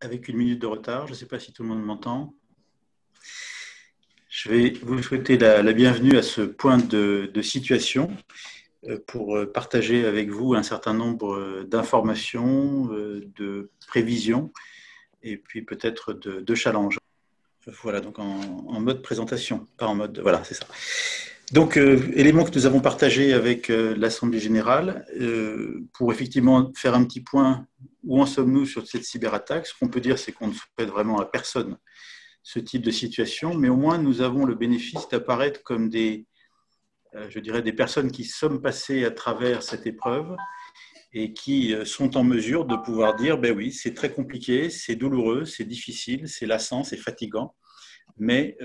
avec 1 minute de retard. Je ne sais pas si tout le monde m'entend. Je vais vous souhaiter la bienvenue à ce point de situation pour partager avec vous un certain nombre d'informations, de prévisions et puis peut-être de challenges. Voilà, donc en mode présentation, pas en mode... Voilà, c'est ça. Donc, éléments que nous avons partagés avec l'Assemblée générale pour effectivement faire un petit point, où en sommes-nous sur cette cyberattaque? Ce qu'on peut dire, c'est qu'on ne souhaite vraiment à personne ce type de situation, mais au moins nous avons le bénéfice d'apparaître comme je dirais, des personnes qui sommes passées à travers cette épreuve et qui sont en mesure de pouvoir dire, ben oui, c'est très compliqué, c'est douloureux, c'est difficile, c'est lassant, c'est fatigant, mais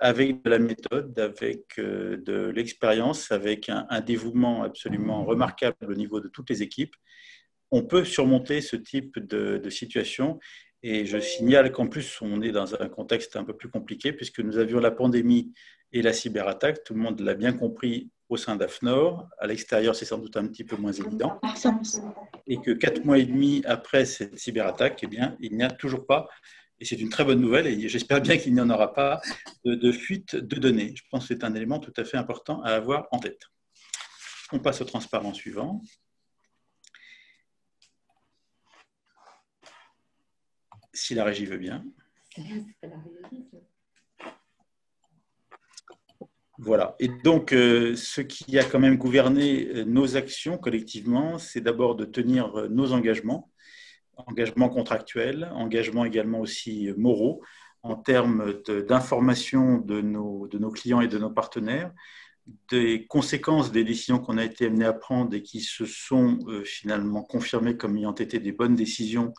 avec de la méthode, avec de l'expérience, avec un dévouement absolument remarquable au niveau de toutes les équipes, on peut surmonter ce type de situation. Et je signale qu'en plus, on est dans un contexte un peu plus compliqué puisque nous avions la pandémie et la cyberattaque. Tout le monde l'a bien compris au sein d'AFNOR. À l'extérieur, c'est sans doute un petit peu moins évident. Et que 4 mois et demi après cette cyberattaque, eh bien, il n'y a toujours pas, et c'est une très bonne nouvelle, et j'espère bien qu'il n'y en aura pas, de fuite de données. Je pense que c'est un élément tout à fait important à avoir en tête. On passe au transparent suivant. Si la régie veut bien. Voilà. Et donc, ce qui a quand même gouverné nos actions collectivement, c'est d'abord de tenir nos engagements contractuels, engagements également aussi moraux, en termes d'information de nos clients et de nos partenaires, des conséquences des décisions qu'on a été amené à prendre et qui se sont finalement confirmées comme ayant été des bonnes décisions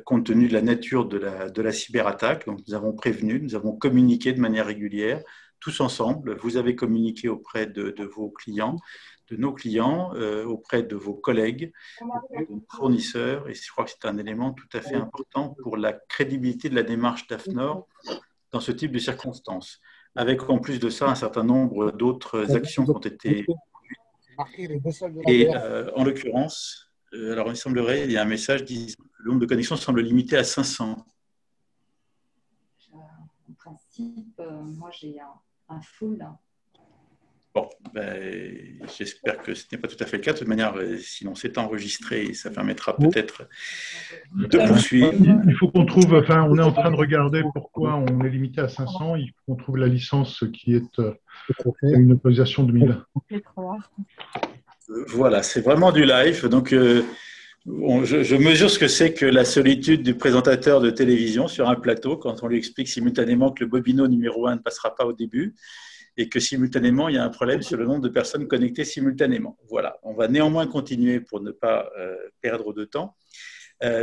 compte tenu de la nature de la cyberattaque. Donc, nous avons prévenu, nous avons communiqué de manière régulière, tous ensemble. Vous avez communiqué auprès de vos clients, de nos clients, auprès de vos collègues, auprès de nos fournisseurs. Et je crois que c'est un élément tout à fait important pour la crédibilité de la démarche d'AFNOR dans ce type de circonstances. Avec en plus de ça un certain nombre d'autres actions qui ont été et en l'occurrence, alors il semblerait, il y a un message disant que le nombre de connexions semble limité à 500. En principe, moi j'ai un full. Bon, ben, j'espère que ce n'est pas tout à fait le cas. De toute manière, sinon c'est enregistré et ça permettra peut-être de poursuivre. Il faut qu'on trouve, enfin, on est en train de regarder pourquoi on est limité à 500. Il faut qu'on trouve la licence qui est une autorisation 2000. Voilà, c'est vraiment du live. Donc, je mesure ce que c'est que la solitude du présentateur de télévision sur un plateau quand on lui explique simultanément que le bobino numéro 1 ne passera pas au début et que simultanément, il y a un problème sur le nombre de personnes connectées simultanément. Voilà, on va néanmoins continuer pour ne pas perdre de temps.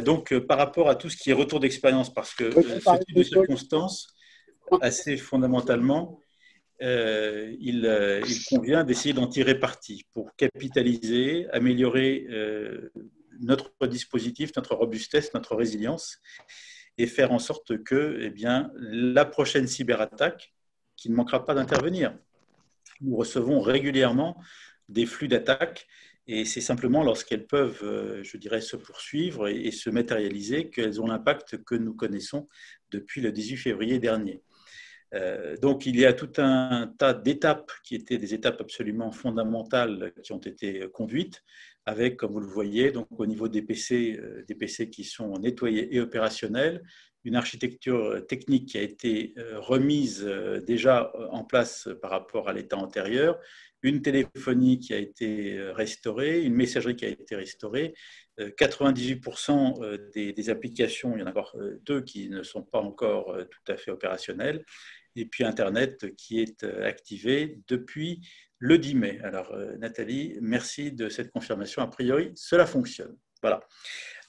Donc, par rapport à tout ce qui est retour d'expérience, parce que ce type de circonstances, assez fondamentalement, il convient d'essayer d'en tirer parti pour capitaliser, améliorer notre dispositif, notre robustesse, notre résilience et faire en sorte que eh bien, la prochaine cyberattaque, qui ne manquera pas d'intervenir, nous recevons régulièrement des flux d'attaques et c'est simplement lorsqu'elles peuvent, je dirais, se poursuivre et se matérialiser qu'elles ont l'impact que nous connaissons depuis le 18 février dernier. Donc, il y a tout un tas d'étapes qui étaient des étapes absolument fondamentales qui ont été conduites avec, comme vous le voyez, donc au niveau des PC qui sont nettoyés et opérationnels, une architecture technique qui a été remise déjà en place par rapport à l'état antérieur, une téléphonie qui a été restaurée, une messagerie qui a été restaurée, 98% des applications, il y en a encore 2 qui ne sont pas encore tout à fait opérationnelles, et puis Internet qui est activé depuis le 10 mai. Alors Nathalie, merci de cette confirmation. A priori, cela fonctionne. Voilà.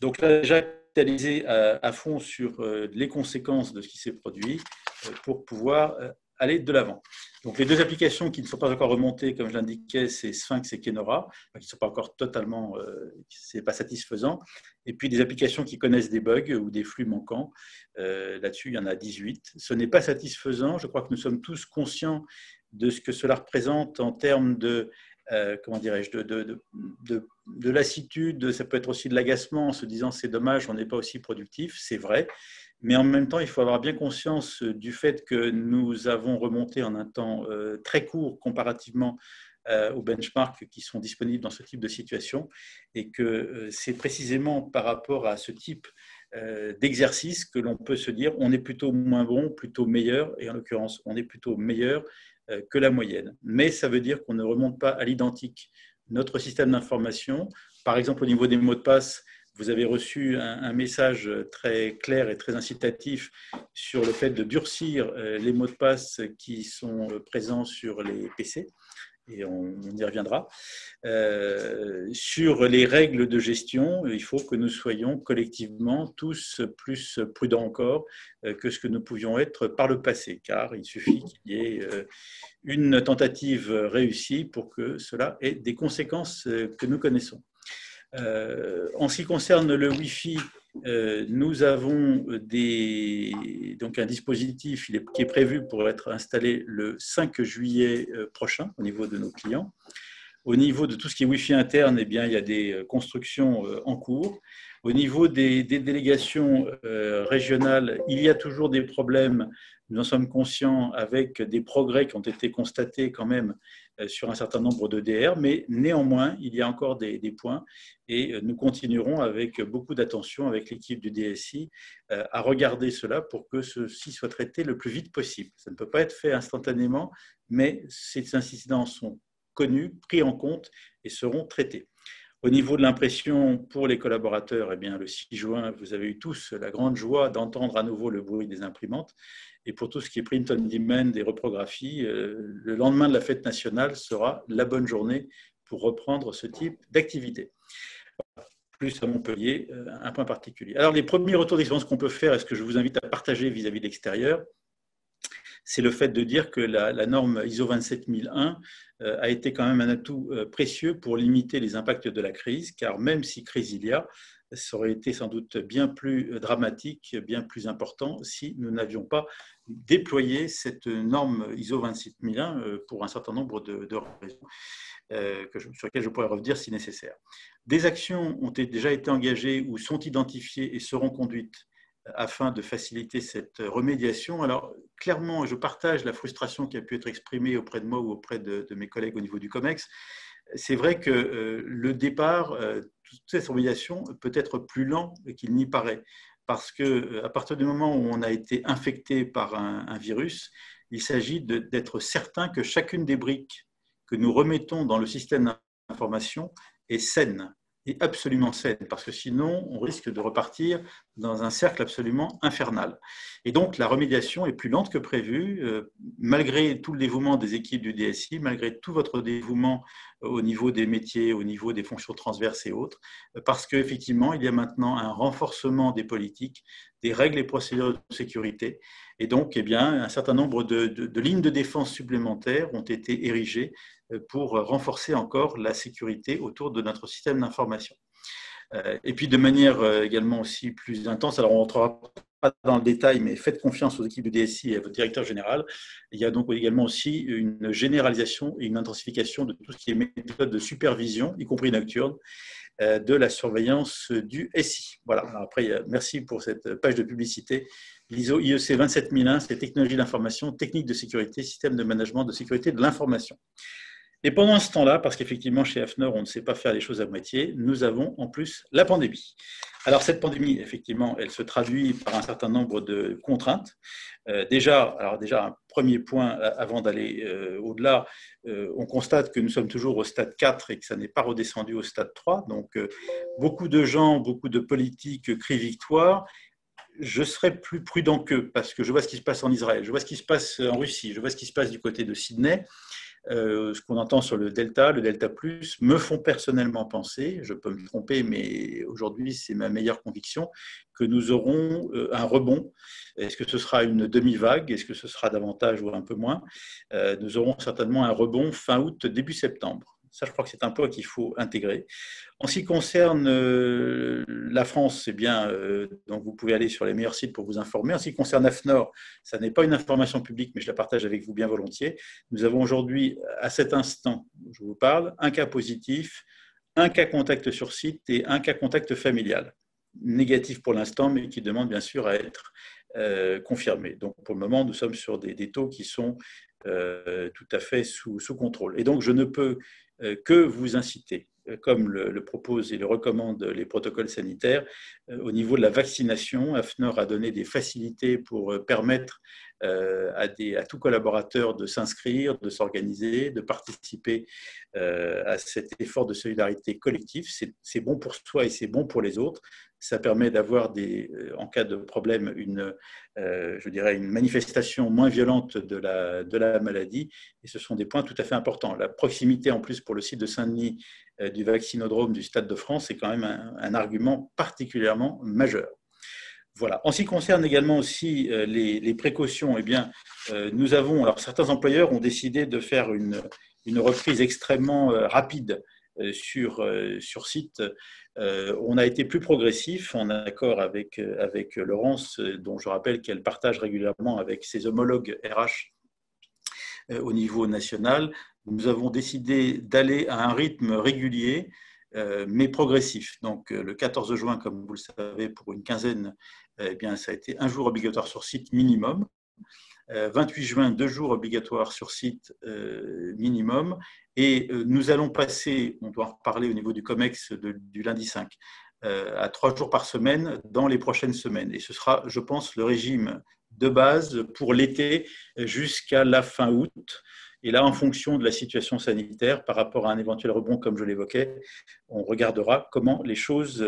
Donc là, déjà capitalisé à fond sur les conséquences de ce qui s'est produit pour pouvoir aller de l'avant. Donc les 2 applications qui ne sont pas encore remontées, comme je l'indiquais, c'est Sphinx et Kenora, qui ne sont pas encore totalement, c'est pas satisfaisant. Et puis des applications qui connaissent des bugs ou des flux manquants. Là-dessus, il y en a 18. Ce n'est pas satisfaisant. Je crois que nous sommes tous conscients de ce que cela représente en termes de comment dirais-je, de lassitude, ça peut être aussi de l'agacement en se disant c'est dommage, on n'est pas aussi productif, c'est vrai. Mais en même temps, il faut avoir bien conscience du fait que nous avons remonté en un temps très court comparativement aux benchmarks qui sont disponibles dans ce type de situation et que c'est précisément par rapport à ce type d'exercice que l'on peut se dire on est plutôt moins bon, plutôt meilleur, et en l'occurrence, on est plutôt meilleur que la moyenne. Mais ça veut dire qu'on ne remonte pas à l'identique notre système d'information. Par exemple, au niveau des mots de passe, vous avez reçu un message très clair et très incitatif sur le fait de durcir les mots de passe qui sont présents sur les PC, et on y reviendra. Sur les règles de gestion, il faut que nous soyons collectivement tous plus prudents encore que ce que nous pouvions être par le passé, car il suffit qu'il y ait une tentative réussie pour que cela ait des conséquences que nous connaissons. En ce qui concerne le Wi-Fi, nous avons donc un dispositif qui est prévu pour être installé le 5 juillet prochain au niveau de nos clients. Au niveau de tout ce qui est Wi-Fi interne, eh bien, il y a des constructions en cours. Au niveau des délégations régionales, il y a toujours des problèmes. Nous en sommes conscients avec des progrès qui ont été constatés quand même sur un certain nombre de DR, mais néanmoins, il y a encore des points et nous continuerons avec beaucoup d'attention avec l'équipe du DSI à regarder cela pour que ceci soit traité le plus vite possible. Ça ne peut pas être fait instantanément, mais ces incidents sont connus, pris en compte et seront traités. Au niveau de l'impression pour les collaborateurs, eh bien, le 6 juin, vous avez eu tous la grande joie d'entendre à nouveau le bruit des imprimantes. Et pour tout ce qui est print on demand et reprographie, le lendemain de la fête nationale sera la bonne journée pour reprendre ce type d'activité. Plus à Montpellier, un point particulier. Alors, les premiers retours d'expérience qu'on peut faire, et ce que je vous invite à partager vis-à-vis de l'extérieur, c'est le fait de dire que la norme ISO 27001 a été quand même un atout précieux pour limiter les impacts de la crise, car même si crise il y a, ça aurait été sans doute bien plus dramatique, bien plus important si nous n'avions pas déployé cette norme ISO 27001 pour un certain nombre de raisons sur lesquelles je pourrais revenir si nécessaire. Des actions ont déjà été engagées ou sont identifiées et seront conduites afin de faciliter cette remédiation. Alors, clairement, je partage la frustration qui a pu être exprimée auprès de moi ou auprès de mes collègues au niveau du COMEX. C'est vrai que le départ, toute cette remédiation peut être plus lent qu'il n'y paraît, parce qu'à partir du moment où on a été infecté par un virus, il s'agit d'être certain que chacune des briques que nous remettons dans le système d'information est saine, est absolument saine, parce que sinon, on risque de repartir dans un cercle absolument infernal. Et donc, la remédiation est plus lente que prévu, malgré tout le dévouement des équipes du DSI, malgré tout votre dévouement au niveau des métiers, au niveau des fonctions transverses et autres, parce qu'effectivement, il y a maintenant un renforcement des politiques, des règles et procédures de sécurité, et donc, eh bien, un certain nombre de lignes de défense supplémentaires ont été érigées pour renforcer encore la sécurité autour de notre système d'information. Et puis de manière également aussi plus intense, alors on ne rentrera pas dans le détail, mais faites confiance aux équipes du DSI et à votre directeur général. Il y a donc également aussi une généralisation et une intensification de tout ce qui est méthode de supervision, y compris nocturne, de la surveillance du SI. Voilà, alors après, merci pour cette page de publicité. L'ISO IEC 27001, c'est technologie d'information, technique de sécurité, système de management de sécurité de l'information. Et pendant ce temps-là, parce qu'effectivement, chez AFNOR, on ne sait pas faire les choses à moitié, nous avons en plus la pandémie. Alors, cette pandémie, effectivement, elle se traduit par un certain nombre de contraintes. Déjà, un premier point, avant d'aller au-delà, on constate que nous sommes toujours au stade 4 et que ça n'est pas redescendu au stade 3. Donc, beaucoup de gens, beaucoup de politiques crient victoire. Je serais plus prudent qu'eux, parce que je vois ce qui se passe en Israël, je vois ce qui se passe en Russie, je vois ce qui se passe du côté de Sydney. Ce qu'on entend sur le Delta plus, me font personnellement penser, je peux me tromper, mais aujourd'hui c'est ma meilleure conviction, que nous aurons un rebond. Est-ce que ce sera une demi-vague? Est-ce que ce sera davantage ou un peu moins? Nous aurons certainement un rebond fin août, début septembre. Ça, je crois que c'est un point qu'il faut intégrer. En ce qui concerne la France, eh bien, donc vous pouvez aller sur les meilleurs sites pour vous informer. En ce qui concerne AFNOR, ça n'est pas une information publique, mais je la partage avec vous bien volontiers. Nous avons aujourd'hui, à cet instant où je vous parle, un cas positif, un cas contact sur site et un cas contact familial. Négatif pour l'instant, mais qui demande bien sûr à être confirmé. Donc pour le moment, nous sommes sur des taux qui sont tout à fait sous contrôle. Et donc je ne peux que vous inciter, comme le proposent et le recommandent les protocoles sanitaires, au niveau de la vaccination. AFNOR a donné des facilités pour permettre à tout collaborateur de s'inscrire, de s'organiser, de participer à cet effort de solidarité collective. C'est bon pour soi et c'est bon pour les autres. Ça permet d'avoir, en cas de problème, je dirais une manifestation moins violente de la maladie. Et ce sont des points tout à fait importants. La proximité, en plus, pour le site de Saint-Denis du vaccinodrome du Stade de France, c'est quand même un argument particulièrement majeur. Voilà. En ce qui concerne également aussi les précautions, eh bien, nous avons, alors certains employeurs ont décidé de faire une reprise extrêmement rapide sur site. On a été plus progressif, en accord avec Laurence, dont je rappelle qu'elle partage régulièrement avec ses homologues RH au niveau national. Nous avons décidé d'aller à un rythme régulier, mais progressif. Donc, le 14 juin, comme vous le savez, pour une quinzaine, eh bien, ça a été un jour obligatoire sur site minimum. 28 juin, 2 jours obligatoires sur site minimum. Et nous allons passer, on doit en reparler au niveau du COMEX du lundi 5, à 3 jours par semaine dans les prochaines semaines. Et ce sera, je pense, le régime de base pour l'été jusqu'à la fin août. Et là, en fonction de la situation sanitaire, par rapport à un éventuel rebond, comme je l'évoquais, on regardera comment les choses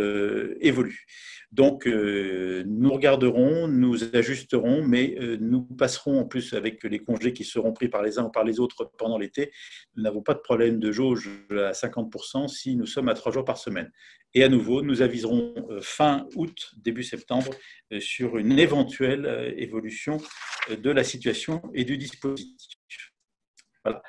évoluent. Donc, nous regarderons, nous ajusterons, mais nous passerons en plus avec les congés qui seront pris par les uns ou par les autres pendant l'été. Nous n'avons pas de problème de jauge à 50% si nous sommes à 3 jours par semaine. Et à nouveau, nous aviserons fin août, début septembre, sur une éventuelle évolution de la situation et du dispositif. Voilà.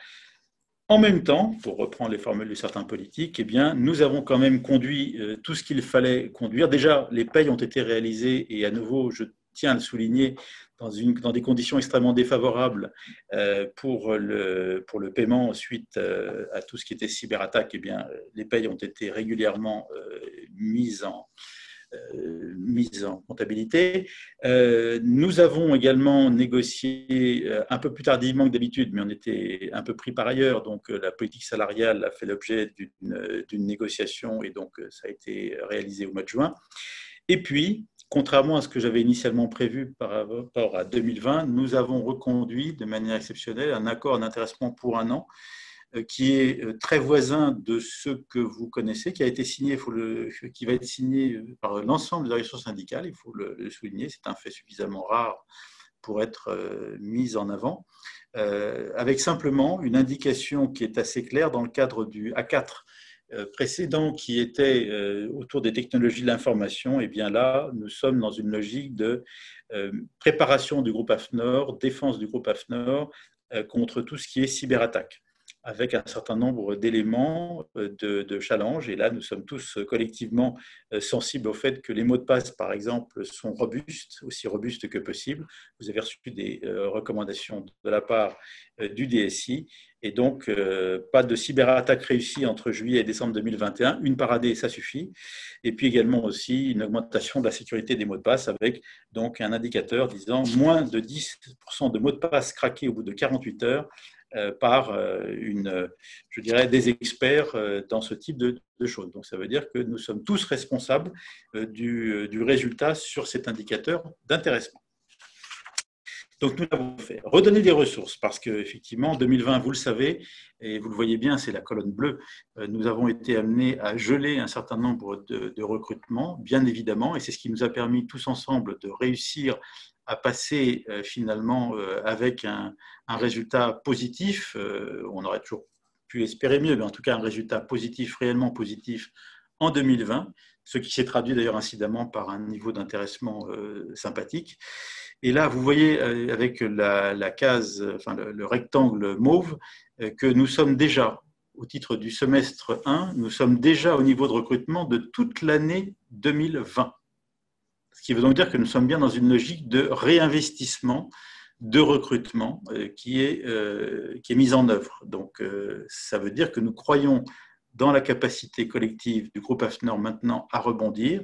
En même temps, pour reprendre les formules de certains politiques, eh bien, nous avons quand même conduit tout ce qu'il fallait conduire. Déjà, les payes ont été réalisées et à nouveau, je tiens à le souligner, dans des conditions extrêmement défavorables pour le paiement suite à tout ce qui était cyberattaque. Eh bien, les payes ont été régulièrement mises en comptabilité. Nous avons également négocié un peu plus tardivement que d'habitude, mais on était un peu pris par ailleurs, donc la politique salariale a fait l'objet d'une négociation et donc ça a été réalisé au mois de juin. Et puis, contrairement à ce que j'avais initialement prévu par rapport à 2020, nous avons reconduit de manière exceptionnelle un accord d'intéressement pour 1 an qui est très voisin de ce que vous connaissez, qui a été signé, qui va être signé par l'ensemble des organisations syndicales, il faut le souligner, c'est un fait suffisamment rare pour être mis en avant, avec simplement une indication qui est assez claire dans le cadre du A4 précédent qui était autour des technologies de l'information. Et bien là, nous sommes dans une logique de préparation du groupe AFNOR, défense du groupe AFNOR contre tout ce qui est cyberattaque, avec un certain nombre d'éléments de challenge. Et là, nous sommes tous collectivement sensibles au fait que les mots de passe, par exemple, sont robustes, aussi robustes que possible. Vous avez reçu des recommandations de la part du DSI. Et donc, pas de cyberattaque réussie entre juillet et décembre 2021. Une par année, ça suffit. Et puis également aussi une augmentation de la sécurité des mots de passe avec donc un indicateur disant moins de 10% de mots de passe craqués au bout de 48 heures par je dirais, des experts dans ce type de choses. Donc, ça veut dire que nous sommes tous responsables du résultat sur cet indicateur d'intéressement. Donc, nous l'avons fait. Redonner des ressources, parce qu'effectivement, en 2020, vous le savez, et vous le voyez bien, c'est la colonne bleue, nous avons été amenés à geler un certain nombre de recrutements, bien évidemment, et c'est ce qui nous a permis tous ensemble de réussir à passer finalement avec un résultat positif. On aurait toujours pu espérer mieux, mais en tout cas un résultat positif, réellement positif en 2020, ce qui s'est traduit d'ailleurs incidemment par un niveau d'intéressement sympathique. Et là, vous voyez avec la case, enfin le rectangle mauve, que nous sommes déjà au titre du semestre 1, nous sommes déjà au niveau de recrutement de toute l'année 2020. Ce qui veut donc dire que nous sommes bien dans une logique de réinvestissement, de recrutement qui est mise en œuvre. Donc, ça veut dire que nous croyons dans la capacité collective du groupe AFNOR maintenant à rebondir.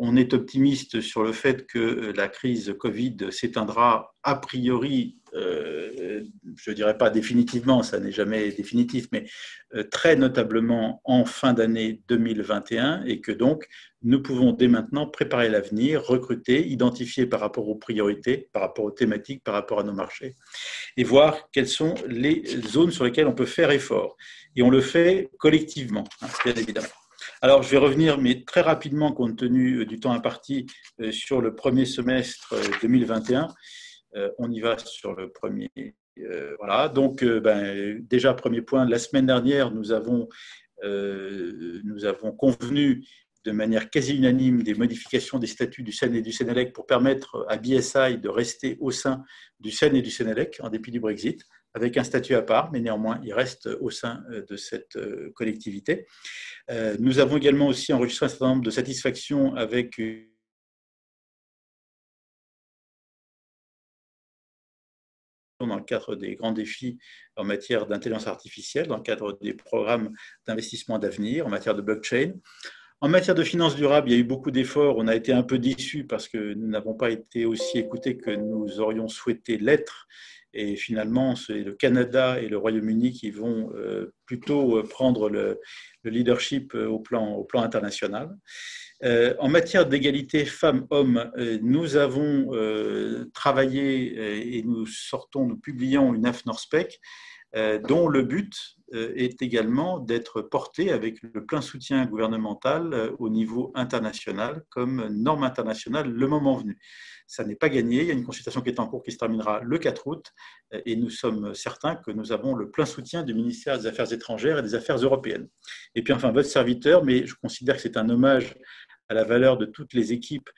On est optimiste sur le fait que la crise Covid s'éteindra a priori, je ne dirais pas définitivement, ça n'est jamais définitif, mais très notablement en fin d'année 2021 et que donc nous pouvons dès maintenant préparer l'avenir, recruter, identifier par rapport aux priorités, par rapport aux thématiques, par rapport à nos marchés et voir quelles sont les zones sur lesquelles on peut faire effort. Et on le fait collectivement, bien évidemment. Alors, je vais revenir, mais très rapidement, compte tenu du temps imparti, sur le premier semestre 2021. On y va sur le premier. Voilà, donc déjà, premier point, la semaine dernière, nous avons convenu de manière quasi unanime des modifications des statuts du CEN et du Sénélec pour permettre à BSI de rester au sein du CEN et du Sénélec en dépit du Brexit, avec un statut à part, mais néanmoins, il reste au sein de cette collectivité. Nous avons également aussi enregistré un certain nombre de satisfactions avec dans le cadre des grands défis en matière d'intelligence artificielle, dans le cadre des programmes d'investissement d'avenir, en matière de blockchain. En matière de finances durables, il y a eu beaucoup d'efforts. On a été un peu déçus parce que nous n'avons pas été aussi écoutés que nous aurions souhaité l'être. Et finalement, c'est le Canada et le Royaume-Uni qui vont plutôt prendre le leadership au plan international. En matière d'égalité femmes-hommes, nous avons travaillé et nous publions une AFNOR-SPEC dont le but est également d'être porté avec le plein soutien gouvernemental au niveau international comme norme internationale le moment venu. Ça n'est pas gagné, il y a une consultation qui est en cours qui se terminera le 4 août et nous sommes certains que nous avons le plein soutien du ministère des Affaires étrangères et des Affaires européennes. Et puis enfin, votre serviteur, mais je considère que c'est un hommage à la valeur de toutes les équipes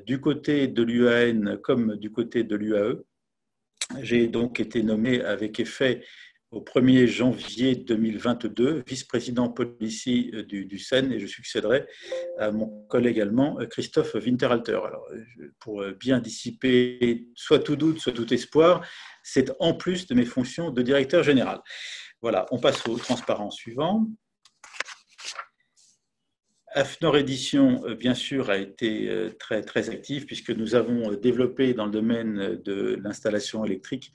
du côté de l'UAN comme du côté de l'UAE. J'ai donc été nommé avec effet au 1er janvier 2022 vice-président policy du CEN et je succéderai à mon collègue allemand Christoph Winterhalter. Alors, pour bien dissiper soit tout doute, soit tout espoir, c'est en plus de mes fonctions de directeur général. Voilà, on passe au transparent suivant. AFNOR Édition, bien sûr, a été très, très active puisque nous avons développé dans le domaine de l'installation électrique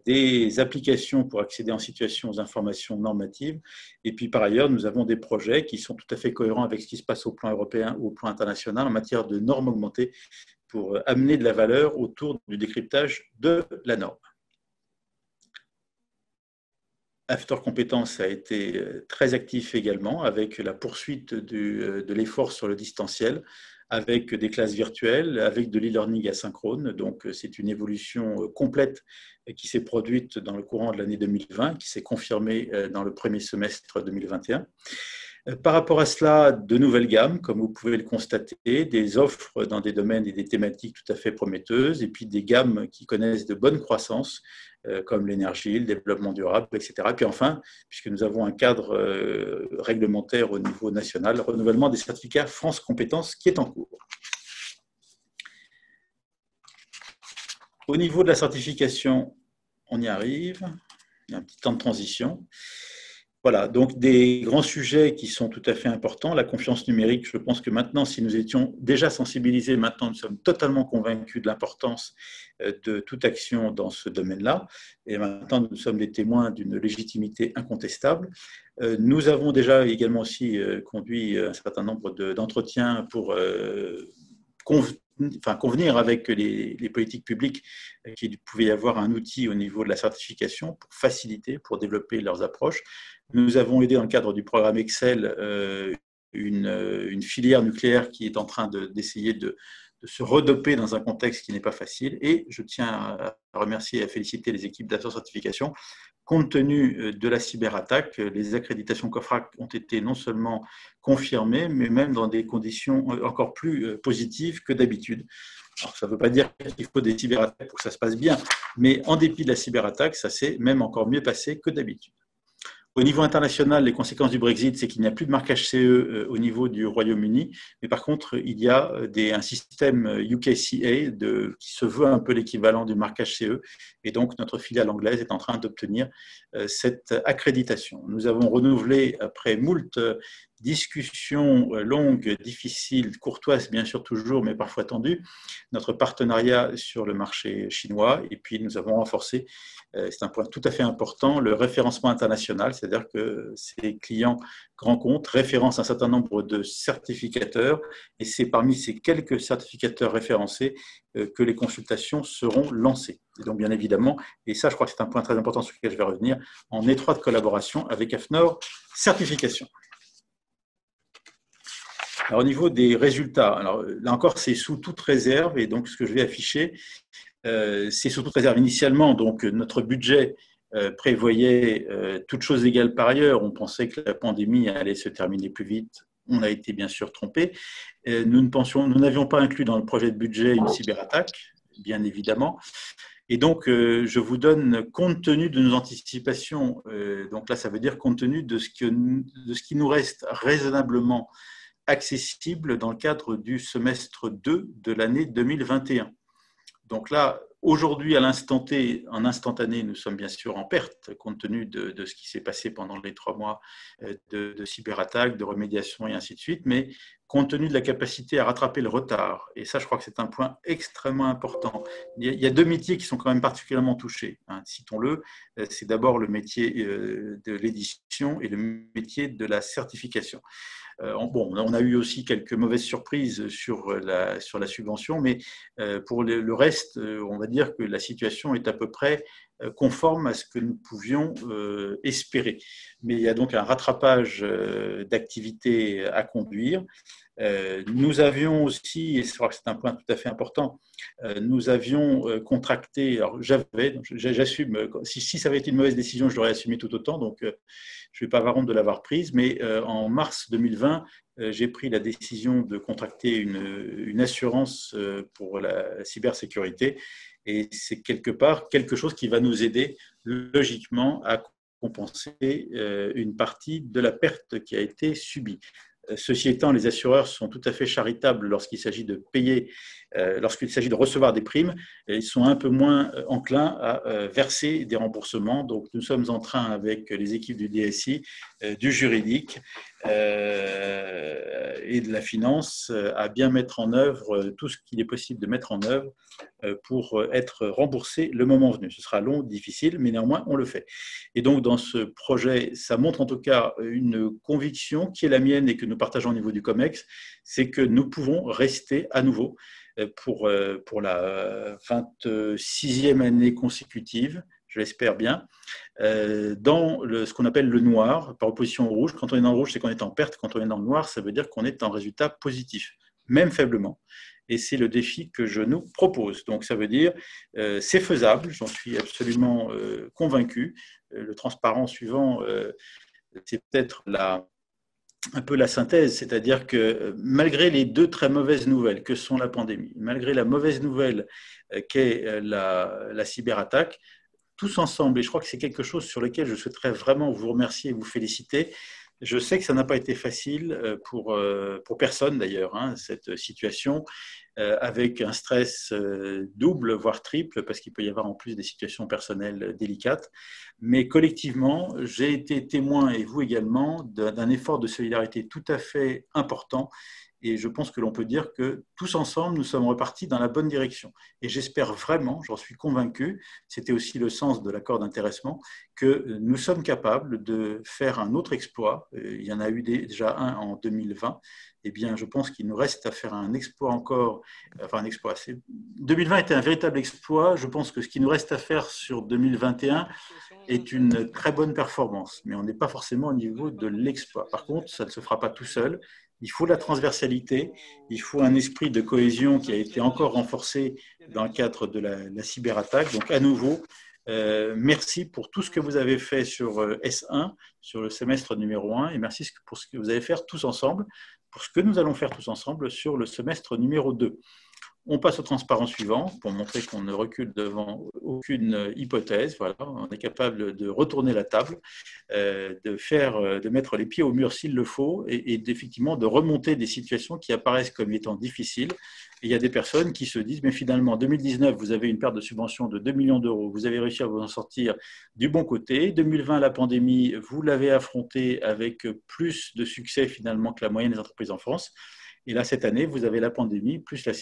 des applications pour accéder en situation aux informations normatives. Et puis, par ailleurs, nous avons des projets qui sont tout à fait cohérents avec ce qui se passe au plan européen ou au plan international en matière de normes augmentées pour amener de la valeur autour du décryptage de la norme. AFNOR Compétences a été très actif également avec la poursuite de l'effort sur le distanciel, avec des classes virtuelles, avec de l'e-learning asynchrone. Donc, c'est une évolution complète qui s'est produite dans le courant de l'année 2020, qui s'est confirmée dans le premier semestre 2021. Par rapport à cela, de nouvelles gammes, comme vous pouvez le constater, des offres dans des domaines et des thématiques tout à fait prometteuses, et puis des gammes qui connaissent de bonnes croissances, comme l'énergie, le développement durable, etc. Et puis enfin, puisque nous avons un cadre réglementaire au niveau national, le renouvellement des certificats France Compétences qui est en cours. Au niveau de la certification, on y arrive. Il y a un petit temps de transition. Voilà, donc des grands sujets qui sont tout à fait importants. La confiance numérique, je pense que maintenant, si nous étions déjà sensibilisés, maintenant nous sommes totalement convaincus de l'importance de toute action dans ce domaine-là. Et maintenant, nous sommes des témoins d'une légitimité incontestable. Nous avons déjà également aussi conduit un certain nombre d'entretiens pour convenir avec les politiques publiques qu'il pouvait y avoir un outil au niveau de la certification pour faciliter, pour développer leurs approches. Nous avons aidé dans le cadre du programme Excel une filière nucléaire qui est en train d'essayer de se redoper dans un contexte qui n'est pas facile. Et je tiens à remercier et à féliciter les équipes d'assurance-certification. Compte tenu de la cyberattaque, les accréditations COFRAC ont été non seulement confirmées, mais même dans des conditions encore plus positives que d'habitude. Alors, ça ne veut pas dire qu'il faut des cyberattaques pour que ça se passe bien, mais en dépit de la cyberattaque, ça s'est même encore mieux passé que d'habitude. Au niveau international, les conséquences du Brexit, c'est qu'il n'y a plus de marque HCE au niveau du Royaume-Uni, mais par contre, il y a un système UKCA qui se veut un peu l'équivalent du marque HCE, et donc notre filiale anglaise est en train d'obtenir cette accréditation. Nous avons renouvelé, après moult discussions longues, difficiles, courtoises bien sûr toujours, mais parfois tendues, notre partenariat sur le marché chinois, et puis nous avons renforcé, c'est un point tout à fait important, le référencement international, c'est-à-dire que ces clients grands comptes référencent un certain nombre de certificateurs, et c'est parmi ces quelques certificateurs référencés que les consultations seront lancées. Et donc bien évidemment, et ça je crois que c'est un point très important sur lequel je vais revenir, en étroite collaboration avec AFNOR Certification. Alors, au niveau des résultats, alors, là encore, c'est sous toute réserve, et donc ce que je vais afficher, c'est sous toute réserve. Initialement, donc, notre budget prévoyait, toutes choses égales par ailleurs, on pensait que la pandémie allait se terminer plus vite. On a été bien sûr trompé. Nous n'avions pas inclus dans le projet de budget une cyberattaque, bien évidemment. Et donc, je vous donne, compte tenu de nos anticipations, donc là, ça veut dire compte tenu de ce qui nous reste raisonnablement accessible dans le cadre du semestre 2 de l'année 2021. Donc là, aujourd'hui, à l'instant T, en instantané, nous sommes bien sûr en perte, compte tenu de ce qui s'est passé pendant les 3 mois de cyberattaque, de remédiation et ainsi de suite, mais compte tenu de la capacité à rattraper le retard, et ça, je crois que c'est un point extrêmement important. Il y a 2 métiers qui sont quand même particulièrement touchés, hein, citons-le, c'est d'abord le métier de l'édition et le métier de la certification. Bon, on a eu aussi quelques mauvaises surprises sur la subvention, mais pour le reste, on va dire que la situation est à peu près conforme à ce que nous pouvions espérer. Mais il y a donc un rattrapage d'activités à conduire. Nous avions aussi, et je crois que c'est un point tout à fait important, nous avions contracté, alors j'assume, si ça avait été une mauvaise décision, je l'aurais assumé tout autant, donc je ne vais pas avoir honte de l'avoir prise, mais en mars 2020, j'ai pris la décision de contracter une assurance pour la cybersécurité, et c'est quelque part quelque chose qui va nous aider logiquement à compenser une partie de la perte qui a été subie. Ceci étant, les assureurs sont tout à fait charitables lorsqu'il s'agit de payer, lorsqu'il s'agit de recevoir des primes, ils sont un peu moins enclins à verser des remboursements. Donc, nous sommes en train, avec les équipes du DSI, du juridique et de la finance, à bien mettre en œuvre tout ce qu'il est possible de mettre en œuvre pour être remboursé le moment venu. Ce sera long, difficile, mais néanmoins, on le fait. Et donc, dans ce projet, ça montre en tout cas une conviction qui est la mienne et que nous partageons au niveau du COMEX, c'est que nous pouvons rester à nouveau pour la 26e année consécutive, je l'espère bien, dans ce qu'on appelle le noir, par opposition au rouge. Quand on est dans le rouge, c'est qu'on est en perte. Quand on est dans le noir, ça veut dire qu'on est en résultat positif, même faiblement. Et c'est le défi que je nous propose. Donc ça veut dire c'est faisable, j'en suis absolument convaincu. Le transparent suivant, c'est peut-être un peu la synthèse, c'est-à-dire que malgré les 2 très mauvaises nouvelles que sont la pandémie, malgré la mauvaise nouvelle qu'est la cyberattaque, tous ensemble, et je crois que c'est quelque chose sur lequel je souhaiterais vraiment vous remercier et vous féliciter. Je sais que ça n'a pas été facile pour personne d'ailleurs, hein, cette situation, avec un stress double, voire triple, parce qu'il peut y avoir en plus des situations personnelles délicates. Mais collectivement, j'ai été témoin, et vous également, d'un effort de solidarité tout à fait important. Et je pense que l'on peut dire que tous ensemble, nous sommes repartis dans la bonne direction. Et j'espère vraiment, j'en suis convaincu, c'était aussi le sens de l'accord d'intéressement, que nous sommes capables de faire un autre exploit. Il y en a eu déjà un en 2020. Eh bien, je pense qu'il nous reste à faire un exploit encore. Enfin, un exploit. 2020 était un véritable exploit. Je pense que ce qui nous reste à faire sur 2021 est une très bonne performance. Mais on n'est pas forcément au niveau de l'exploit. Par contre, ça ne se fera pas tout seul. Il faut la transversalité, il faut un esprit de cohésion qui a été encore renforcé dans le cadre de la cyberattaque. Donc, à nouveau, merci pour tout ce que vous avez fait sur S1, sur le semestre numéro 1, et merci pour ce que vous allez faire tous ensemble, pour ce que nous allons faire tous ensemble sur le semestre numéro 2. On passe au transparent suivant pour montrer qu'on ne recule devant aucune hypothèse. Voilà, on est capable de retourner la table, de mettre les pieds au mur s'il le faut et effectivement de remonter des situations qui apparaissent comme étant difficiles. Et il y a des personnes qui se disent, mais finalement, en 2019, vous avez une perte de subvention de 2 millions d'euros, vous avez réussi à vous en sortir du bon côté. 2020, la pandémie, vous l'avez affrontée avec plus de succès finalement que la moyenne des entreprises en France. Et là, cette année, vous avez la pandémie plus la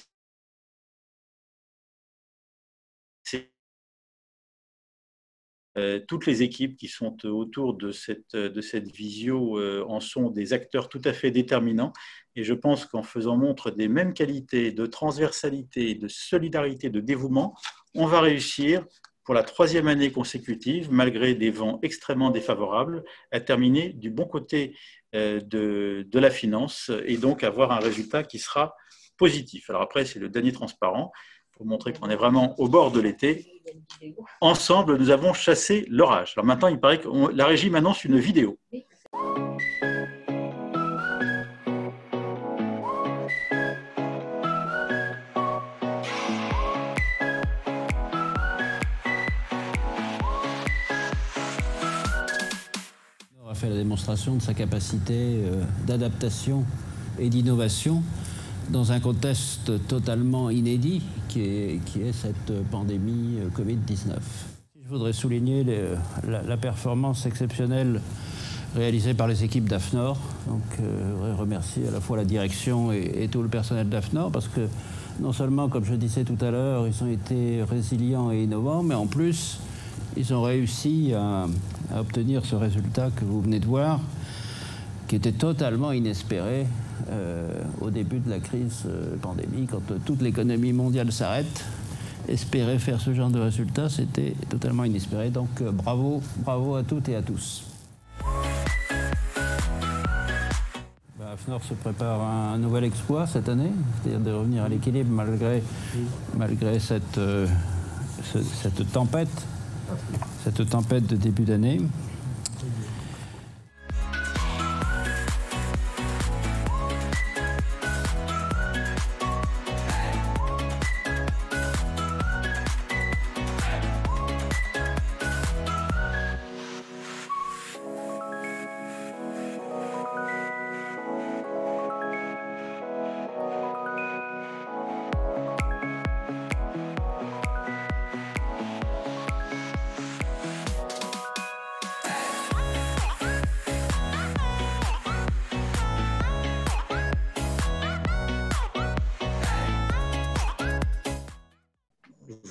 toutes les équipes qui sont autour de cette visio en sont des acteurs tout à fait déterminants. Et je pense qu'en faisant montre des mêmes qualités de transversalité, de solidarité, de dévouement, on va réussir pour la 3e année consécutive, malgré des vents extrêmement défavorables, à terminer du bon côté de la finance et donc avoir un résultat qui sera positif. Alors après, c'est le dernier transparent pour montrer qu'on est vraiment au bord de l'été. Ensemble, nous avons chassé l'orage. Alors maintenant, il paraît que la régie m'annonce une vidéo. On a fait la démonstration de sa capacité d'adaptation et d'innovation dans un contexte totalement inédit qui est cette pandémie Covid-19. Je voudrais souligner la performance exceptionnelle réalisée par les équipes d'AFNOR. Donc, je voudrais remercier à la fois la direction et tout le personnel d'AFNOR parce que non seulement, comme je disais tout à l'heure, ils ont été résilients et innovants, mais en plus, ils ont réussi à obtenir ce résultat que vous venez de voir, qui était totalement inespéré au début de la crise pandémique, quand toute l'économie mondiale s'arrête. Espérer faire ce genre de résultat, c'était totalement inespéré. Donc bravo à toutes et à tous. AFNOR se prépare un nouvel exploit cette année, c'est-à-dire de revenir à l'équilibre malgré cette tempête de début d'année.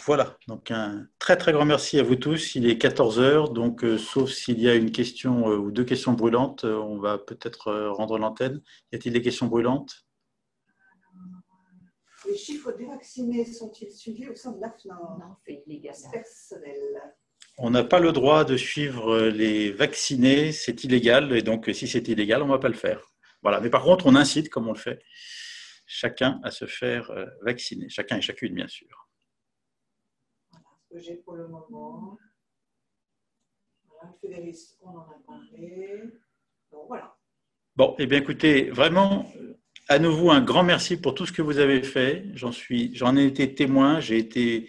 Voilà, donc un très très grand merci à vous tous. Il est 14 heures, donc sauf s'il y a une question ou 2 questions brûlantes, on va peut-être rendre l'antenne. Y a-t-il des questions brûlantes? Les chiffres des vaccinés sont-ils suivis au sein de l'AFNOR? Non, c'est illégal. Personnel. On n'a pas le droit de suivre les vaccinés, c'est illégal, et donc si c'est illégal, on ne va pas le faire. Voilà, mais par contre, on incite, comme on le fait, chacun à se faire vacciner, chacun et chacune, bien sûr. Que j'ai pour le moment. Voilà, Fédéris, on en a parlé. Donc voilà. Bon, eh bien écoutez, vraiment, à nouveau, un grand merci pour tout ce que vous avez fait. J'en ai été témoin, j'ai été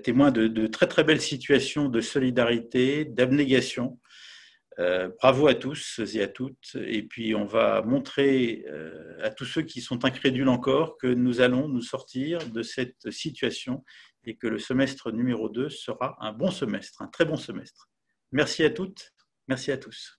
témoin de très très belles situations de solidarité, d'abnégation. Bravo à tous et à toutes. Et puis on va montrer à tous ceux qui sont incrédules encore que nous allons nous sortir de cette situation et que le semestre numéro 2 sera un bon semestre, un très bon semestre. Merci à toutes, merci à tous.